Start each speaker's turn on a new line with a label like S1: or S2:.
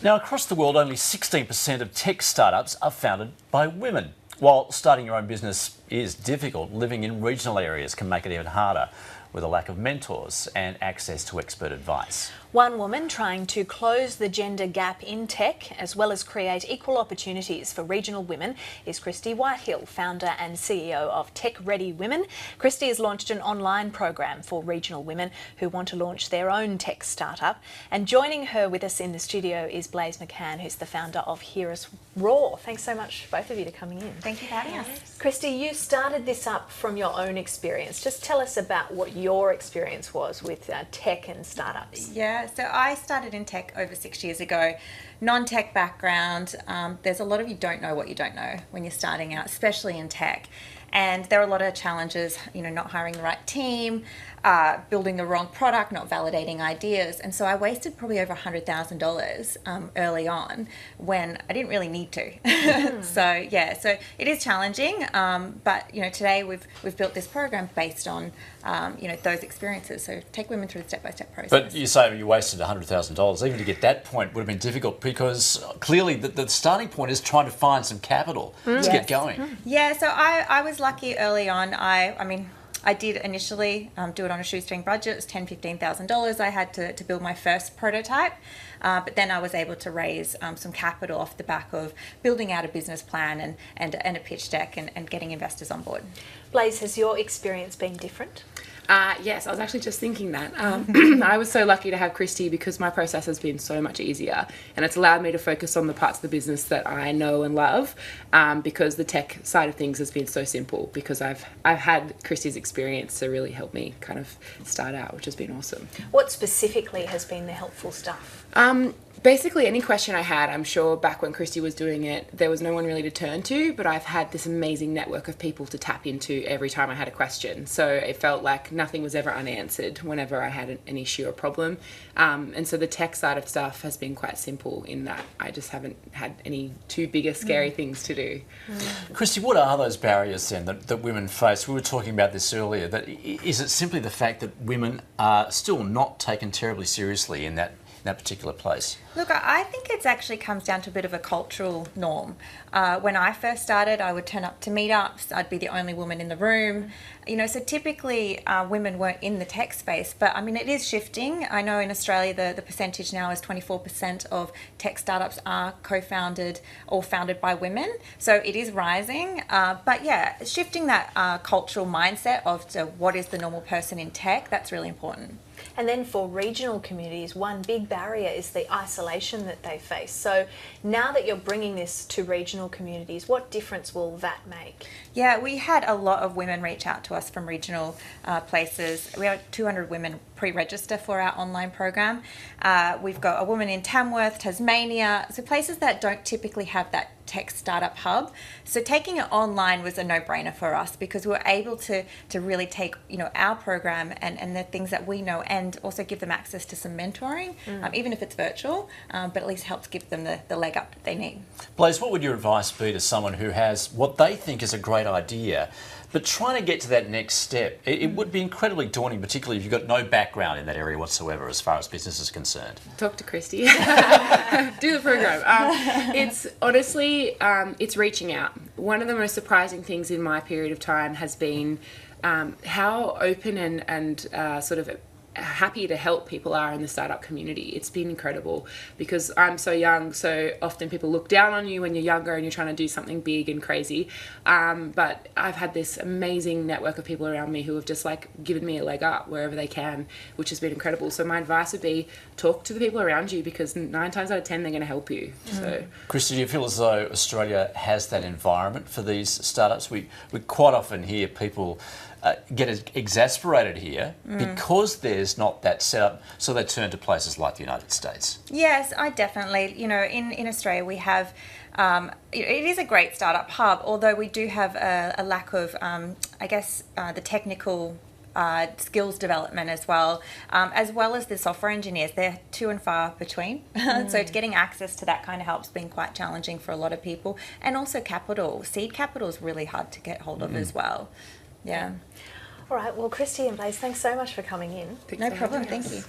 S1: Now, across the world, only 16% of tech startups are founded by women. While starting your own business is difficult, living in regional areas can make it even harder, with a lack of mentors and access to expert advice.
S2: One woman trying to close the gender gap in tech, as well as create equal opportunities for regional women, is Christy Whitehill, founder and CEO of Tech Ready Women. Christy has launched an online program for regional women who want to launch their own tech startup. And joining her with us in the studio is Blaze McCann, who's the founder of Hear Us Roar. Thanks so much, both of you, for coming in.
S3: Thank you for having us.
S2: Christy, you started this up from your own experience. Just tell us about what your experience was with tech and startups.
S3: Yeah, so I started in tech over 6 years ago. Non-tech background. There's a lot of you don't know what you don't know when you're starting out, especially in tech. And there are a lot of challenges, not hiring the right team, building the wrong product, not validating ideas. And so I wasted probably over $100,000 early on when I didn't really need to. So it is challenging. But today we've built this program based on those experiences. So take women through the step-by-step process.
S1: But you say you wasted $100,000. Even to get that point would have been difficult because clearly the starting point is trying to find some capital to get going.
S3: Yeah, so I was lucky early on. I did initially do it on a shoestring budget. It was $10,000, $15,000 I had to build my first prototype. But then I was able to raise some capital off the back of building out a business plan and a pitch deck and getting investors on board.
S2: Blaze, has your experience been different?
S4: Yes, I was actually just thinking that. I was so lucky to have Christy because my process has been so much easier and it's allowed me to focus on the parts of the business that I know and love because the tech side of things has been so simple because I've had Christy's experience to really help me kind of start out, which has been awesome.
S2: What specifically has been the helpful stuff?
S4: Basically any question I had, I'm sure back when Christy was doing it, there was no one really to turn to, but I've had this amazing network of people to tap into every time I had a question. So it felt like nothing was ever unanswered whenever I had an issue or problem. And so the tech side of stuff has been quite simple in that I just haven't had any too big or scary things to do.
S1: Christy, what are those barriers then that women face? We were talking about this earlier. That is it simply the fact that women are still not taken terribly seriously in that particular place?
S3: Look, I think it actually comes down to a bit of a cultural norm. When I first started, I would turn up to meetups. I'd be the only woman in the room. So typically women weren't in the tech space, but it is shifting. I know in Australia the percentage now is 24% of tech startups are co-founded or founded by women. So it is rising. But yeah, shifting that cultural mindset of what is the normal person in tech, that's really important.
S2: And then for regional communities, one big barrier is the isolation that they face. So now that you're bringing this to regional communities, what difference will that make?
S3: Yeah, we had a lot of women reach out to us from regional places. We had 200 women pre-register for our online program. We've got a woman in Tamworth, Tasmania, so places that don't typically have that tech startup hub. So taking it online was a no-brainer for us because we were able to really take our program and the things that we know and also give them access to some mentoring, even if it's virtual, but at least helps give them the leg up that they need.
S1: Blaze, what would your advice be to someone who has what they think is a great idea but trying to get to that next step? It would be incredibly daunting, particularly if you've got no background in that area whatsoever as far as business is concerned.
S4: Talk to Christy. Do the program. It's honestly, it's reaching out. One of the most surprising things in my period of time has been how open and sort of happy to help people are in the startup community. It's been incredible because I'm so young, so often people look down on you when you're younger and you're trying to do something big and crazy. But I've had this amazing network of people around me who have just given me a leg up wherever they can, which has been incredible. So my advice would be talk to the people around you because 9 times out of 10 they're going to help you. So,
S1: Christy, do you feel as though Australia has that environment for these startups? We quite often hear people get exasperated here because there's not that setup, so they turn to places like the United States.
S3: Yes, I definitely. In Australia we have, it is a great startup hub, although we do have a lack of, the technical skills development as well as the software engineers. They're few and far between. So getting access to that kind of help's been quite challenging for a lot of people. And also capital. Seed capital is really hard to get hold of as well. Yeah.
S2: All right, well, Christy and Blaze, thanks so much for coming in.
S3: No problem, thank you.